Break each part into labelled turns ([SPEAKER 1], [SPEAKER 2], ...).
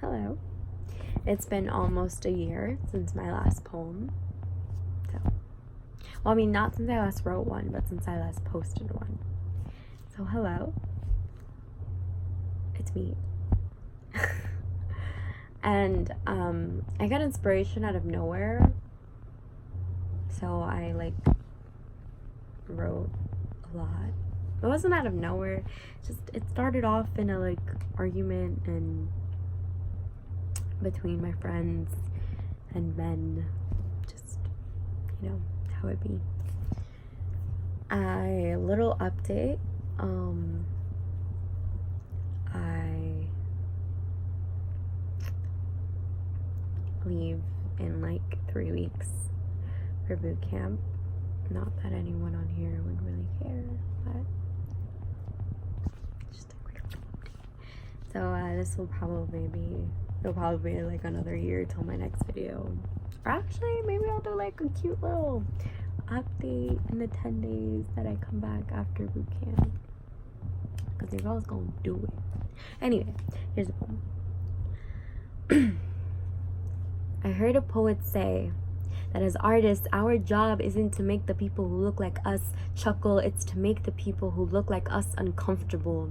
[SPEAKER 1] Hello. It's been almost a year since my last poem. Not since I last wrote one, but since I last posted one. So hello. It's me. And I got inspiration out of nowhere. So I wrote a lot. It wasn't out of nowhere. It started off in a argument and between my friends and men. Just, how it be. A little update. I leave in 3 weeks for boot camp. Not that anyone on here would really care, but just a quick update. So this will probably be another year till my next video. Or actually, maybe I'll do a cute little update in the 10 days that I come back after boot camp. Because the girl's gonna do it. Anyway, here's the poem. I heard a poet say that as artists, our job isn't to make the people who look like us chuckle, it's to make the people who look like us uncomfortable.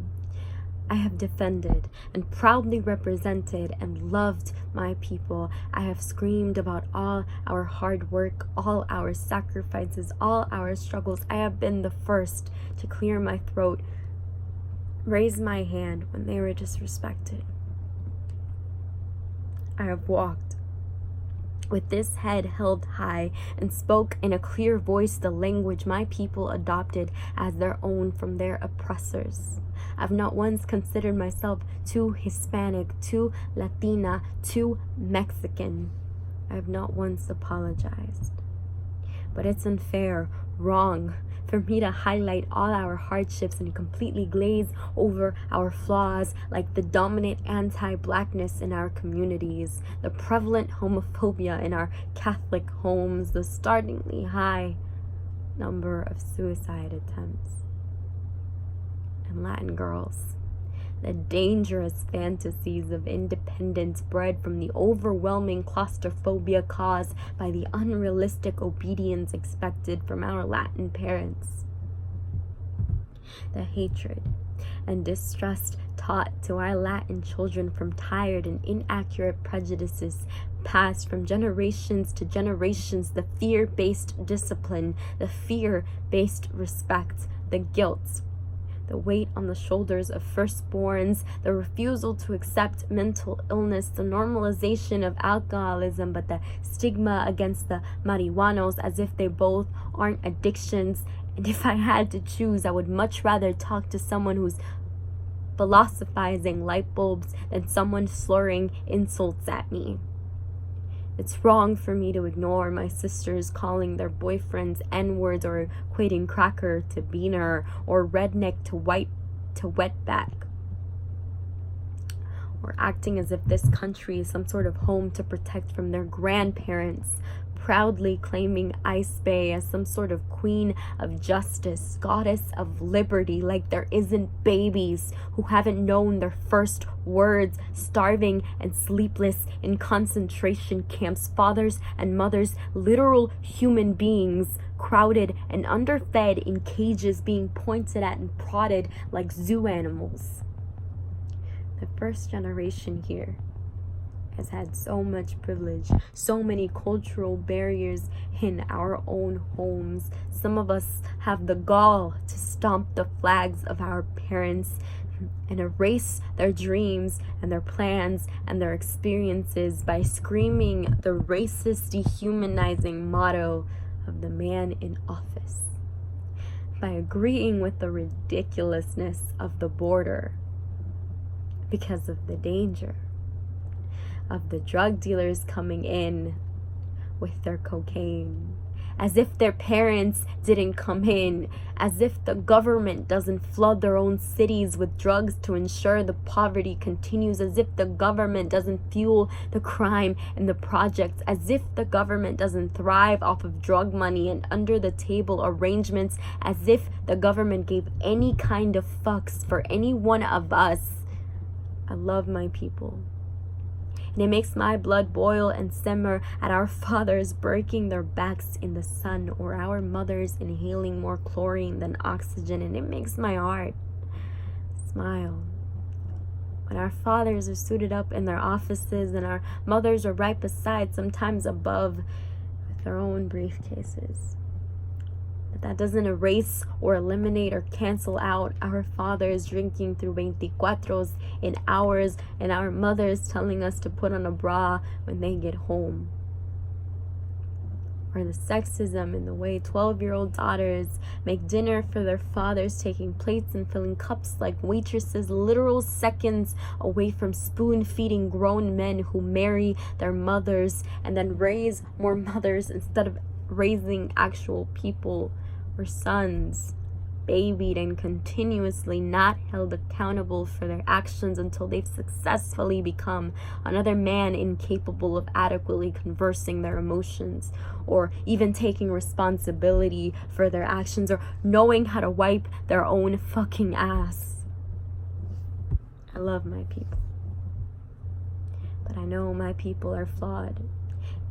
[SPEAKER 1] I have defended and proudly represented and loved my people. I have screamed about all our hard work, all our sacrifices, all our struggles. I have been the first to clear my throat, raise my hand when they were disrespected. I have walked with this head held high and spoke in a clear voice the language my people adopted as their own from their oppressors. I've not once considered myself too Hispanic, too Latina, too Mexican. I have not once apologized. But it's unfair, wrong, for me to highlight all our hardships and completely glaze over our flaws, like the dominant anti-blackness in our communities, the prevalent homophobia in our Catholic homes, the startlingly high number of suicide attempts, and Latin girls, the dangerous fantasies of independence bred from the overwhelming claustrophobia caused by the unrealistic obedience expected from our Latin parents. The hatred and distrust taught to our Latin children from tired and inaccurate prejudices passed from generations to generations, the fear-based discipline, the fear-based respect, the guilt, the weight on the shoulders of firstborns, the refusal to accept mental illness, the normalization of alcoholism, but the stigma against the marihuanos as if they both aren't addictions. And if I had to choose, I would much rather talk to someone who's philosophizing light bulbs than someone slurring insults at me. It's wrong for me to ignore my sisters calling their boyfriends N-words or equating cracker to beaner or redneck to wetback, or acting as if this country is some sort of home to protect from their grandparents, proudly claiming Ice Bay as some sort of queen of justice, goddess of liberty, like there isn't babies who haven't known their first words, starving and sleepless in concentration camps, fathers and mothers, literal human beings, crowded and underfed in cages, being pointed at and prodded like zoo animals. The first generation here has had so much privilege, so many cultural barriers in our own homes. Some of us have the gall to stomp the flags of our parents and erase their dreams and their plans and their experiences by screaming the racist, dehumanizing motto of the man in office, by agreeing with the ridiculousness of the border because of the danger of the drug dealers coming in with their cocaine, as if their parents didn't come in, as if the government doesn't flood their own cities with drugs to ensure the poverty continues, as if the government doesn't fuel the crime and the projects, as if the government doesn't thrive off of drug money and under the table arrangements, as if the government gave any kind of fucks for any one of us. I love my people. And it makes my blood boil and simmer at our fathers breaking their backs in the sun, or our mothers inhaling more chlorine than oxygen. And it makes my heart smile when our fathers are suited up in their offices and our mothers are right beside, sometimes above, with their own briefcases. But that doesn't erase or eliminate or cancel out our fathers drinking through 24s in hours, and our mothers telling us to put on a bra when they get home. Or the sexism in the way 12-year-old daughters make dinner for their fathers, taking plates and filling cups like waitresses, literal seconds away from spoon-feeding grown men who marry their mothers and then raise more mothers instead of raising actual people, or sons babied and continuously not held accountable for their actions until they've successfully become another man incapable of adequately conversing their emotions, or even taking responsibility for their actions, or knowing how to wipe their own fucking ass. I love my people, but I know my people are flawed,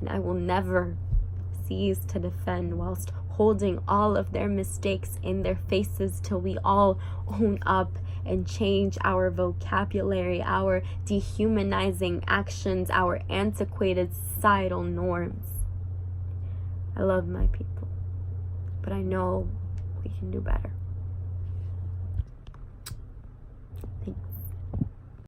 [SPEAKER 1] and I will never cease to defend whilst holding all of their mistakes in their faces till we all own up and change our vocabulary, our dehumanizing actions, our antiquated societal norms. I love my people, but I know we can do better.